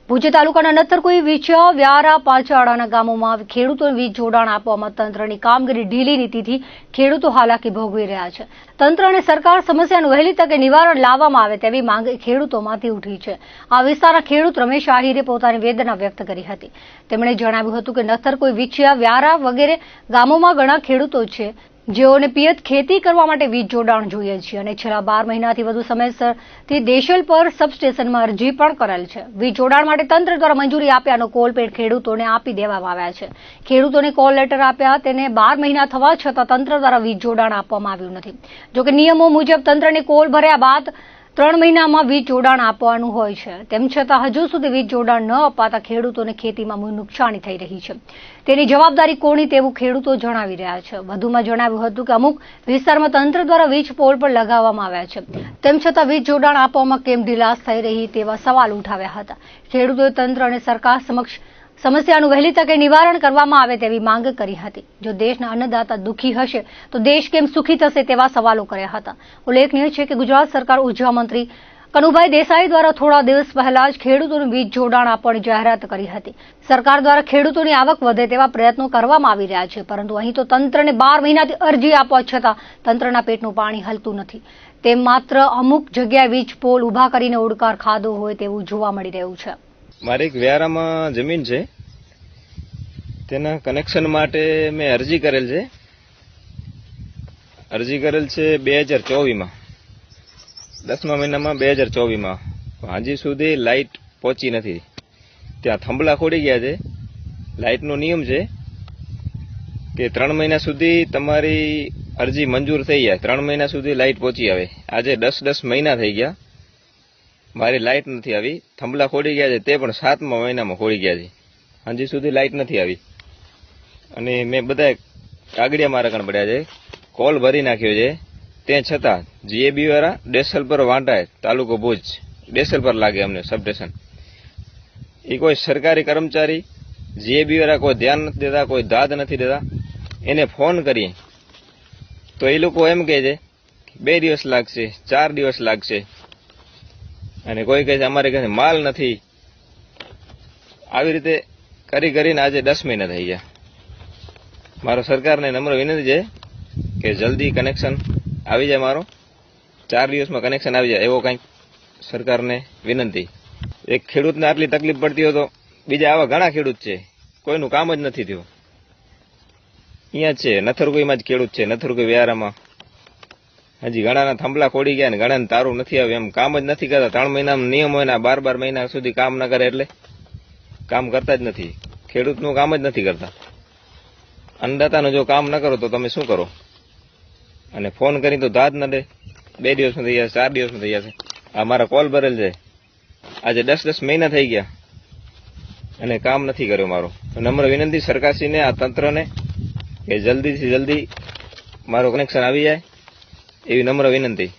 ભુજ તાલુકાના નત્તરકુઈ, વિછિયા, વ્યારા, પાચાડાના ગામોમાં ખેડૂતોને વીજ જોડાણ આપવામાં તંત્રની કામગીરી ઢીલી નીતિથી ખેડૂતો હાલાકી ભોગવી રહ્યા છે. તંત્ર અને સરકાર સમસ્યાનું વહેલી તકે નિવારણ લાવવામાં આવે તેવી માંગ ખેડૂતોમાંથી ઉઠી છે. આ વિસ્તારના ખેડૂત રમેશ આહિરે પોતાની વેદના વ્યક્ત કરી હતી. તેમણે જણાવ્યું હતું કે નત્તરકુઈ, વિછિયા, વ્યારા વગેરે ગામોમાં ઘણા ખેડૂતો છે જેઓને પિયત ખેતી કરવા માટે વીજ જોડાણ જોઈએ છે અને છેલ્લા 12 મહિનાથી વધુ સમયસરથી દેશલ પર સબસ્ટેશનમાં અરજી પણ કરેલ છે. વીજ જોડાણ માટે તંત્ર દ્વારા મંજૂરી આપ્યાનો કોલપેડ ખેડૂતોને આપી દેવામાં આવ્યા છે. ખેડૂતોને કોલ લેટર આપ્યા તેને 12 મહિના થવા છતાં તંત્ર દ્વારા વીજ જોડાણ આપવામાં આવ્યું નથી. જોકે નિયમો મુજબ તંત્રને કોલ ભર્યા બાદ 3 મહિનામાં વીજ જોડાણ આપવાનું હોય છે. તેમ છતાં હજુ સુધી વીજ જોડાણ ન અપાતા ખેડૂતોને ખેતીમાં નુકસાની થઈ રહી છે. તેની જવાબદારી કોની તેવું ખેડૂતો જણાવી રહ્યા છે. વધુમાં જણાવ્યું હતું કે અમુક વિસ્તારમાં તંત્ર દ્વારા વીજ પોલ પણ લગાવવામાં આવ્યા છે. તેમ છતાં વીજ જોડાણ આપવામાં કેમ ઢીલાસ થઈ રહી તેવા સવાલ ઉઠાવ્યા હતા. ખેડૂતોએ તંત્ર અને સરકાર સમક્ષ સમસ્યાનું વહેલી તકે નિવારણ કરવામાં આવે તેવી માંગ કરી હતી. જો દેશના અન્નદાતા દુઃખી હશે તો દેશ કેમ સુખી થશે તેવા સવાલો કર્યા હતા. ઉલ્લેખનીય છે કે ગુજરાત સરકાર ઉર્જા મંત્રી કનુભાઈ દેસાઈ દ્વારા થોડા દિવસ પહેલા જ ખેડૂતોને વીજ જોડાણ આપવાની જાહેરાત કરી હતી. સરકાર દ્વારા ખેડૂતોની આવક વધે તેવા પ્રયત્નો કરવામાં આવી રહ્યા છે, પરંતુ અહીં તો તંત્રને 12 મહિનાથી અરજી આપવા છતાં તંત્રના પેટનું પાણી હલતું નથી. તેમ માત્ર અમુક જગ્યાએ વીજ પોલ ઉભા કરીને ઓડકાર ખાધો હોય તેવું જોવા મળી રહ્યું છે. મારી એક વ્યારામાં જમીન છે, તેના કનેક્શન માટે મેં અરજી કરેલ છે 2024માં, 10મા મહિનામાં 2024માં. હજી સુધી લાઇટ પહોંચી નથી. ત્યાં થંભલા ખોડી ગયા છે. લાઇટનો નિયમ છે કે 3 મહિના સુધી તમારી અરજી મંજૂર થઈ જાય, 3 મહિના સુધી લાઇટ પહોંચી આવે. આજે 10 મહિના થઈ ગયા, મારી લાઇટ નથી આવી. થંભલા ખોડી ગયા છે, તે પણ 7મા મહિનામાં ખોડી ગયા છે. હજી સુધી લાઇટ નથી આવી. અને મેં બધા કાગડિયા મારા કણ પડ્યા છે, કોલ ભરી નાખ્યો છે. તે છતાં જીએબી વાળા દેશલ પર વાંટાય, તાલુકો ભુજ, દેશલ પર લાગે અમને સબસ્ટેશન. એ કોઈ સરકારી કર્મચારી, જીએબી વાળા કોઈ ધ્યાન નથી દેતા, કોઈ દાદ નથી દેતા. એને ફોન કરીએ તો એ લોકો એમ કહે છે 2 દિવસ લાગશે, 4 દિવસ લાગશે. અને કોઈ કહે છે અમારે કહે માલ નથી. આવી રીતે કરીને આજે 10 મહિના થઈ ગયા. મારો સરકારને નમ્ર વિનંતી છે કે જલ્દી કનેક્શન આવી જાય, મારો 4 દિવસમાં કનેક્શન આવી જાય એવો કંઈક સરકારને વિનંતી. એક ખેડૂતને આટલી તકલીફ પડતી હોય તો બીજા આવા ઘણા ખેડૂત છે, કોઈનું કામ જ નથી થયું. અહીંયા જ છે, નથરકુઈમાં જ ખેડૂત છે, નથરકુઈ વ્યારામાં. હજી ઘણાના થંભલા ખોડી ગયા ને ઘણાને તારું નથી આવ્યું, એમ કામ જ નથી કરતા. 3 મહિનામાં નિયમ હોય ને 12 મહિના સુધી કામ ન કરે એટલે કામ કરતા જ નથી. ખેડૂતનું કામ જ નથી કરતા. અન્નદાતાનું જો કામ ન કરો તો તમે શું કરો? અને ફોન કરી તો દાદ ન દે. 2 દિવસમાં થઈ જશે, 4 દિવસમાં થઈ જશે. આ મારા કોલ ભરેલ છે. આજે 10 મહિના થઈ ગયા અને કામ નથી કર્યો મારો. નમ્ર વિનંતી સરકારશ્રીને, આ તંત્રને કે જલ્દીથી જલ્દી મારું કનેક્શન આવી જાય એવી નમ્ર વિનંતી.